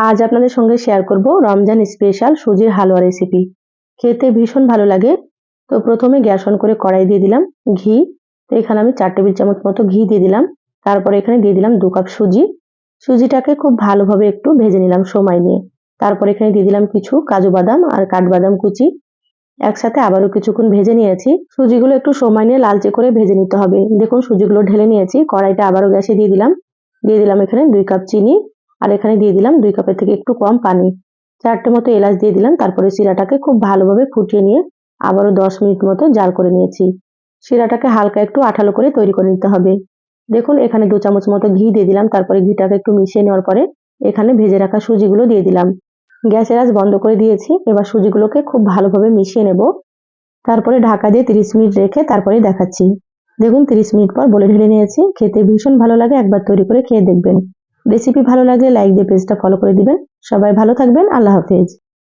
আজ আপনাদের সঙ্গে শেয়ার করব রমজান স্পেশাল সুজির হালুয়া রেসিপি। খেতে ভীষণ ভালো লাগে। তো প্রথমে গ্যাস অন করে কড়াই দিয়ে দিলাম ঘি। তো এখানে আমি 4 টেবিল চামচ মতো ঘি দিয়ে দিলাম। তারপরে এখানে দিয়ে দিলাম 2 কাপ সুজি। সুজিটাকে খুব ভালোভাবে একটু ভেজে নিলাম সময় নিয়ে। তারপরে এখানে দিয়ে দিলাম কিছু কাজু বাদাম আর কাঠবাদাম কুচি। একসাথে আবারও কিছুক্ষণ ভেজে নিয়েছি। সুজিগুলো একটু সময় নিয়ে লালচে করে ভেজে নিতে হবে। দেখুন সুজিগুলো ঢেলে নিয়েছি। কড়াইটা আবারও গ্যাসে দিয়ে দিলাম। দিয়ে দিলাম এখানে 2 কাপ চিনি। আর এখানে দিয়ে দিলাম 2 কাপের থেকে একটু কম পানি। 4টে মতো এলাচ দিয়ে দিলাম। তারপরে শিরাটাকে খুব ভালোভাবে ফুটিয়ে নিয়ে আবারও 10 মিনিট মতো জাল করে নিয়েছি। শিরাটাকে হালকা একটু আঠালো করে তৈরি করে নিতে হবে। দেখুন এখানে 2 চামচ মতো ঘি দিয়ে দিলাম। তারপরে ঘিটাকে একটু মিশিয়ে নেওয়ার পরে এখানে ভেজে রাখা সুজিগুলো দিয়ে দিলাম। গ্যাসের আঁচ বন্ধ করে দিয়েছি। এবার সুজিগুলোকে খুব ভালোভাবে মিশিয়ে নেব। তারপরে ঢাকা দিয়ে 30 মিনিট রেখে তারপরে দেখাচ্ছি। দেখুন 30 মিনিট পর বলে ঢেলে নিয়েছি। খেতে ভীষণ ভালো লাগে, একবার তৈরি করে খেয়ে দেখবেন। রেসিপি ভালো লাগলে লাইক দিয়ে পেজটা ফলো করে দিবেন। সবাই ভালো থাকবেন। আল্লাহ হাফেজ।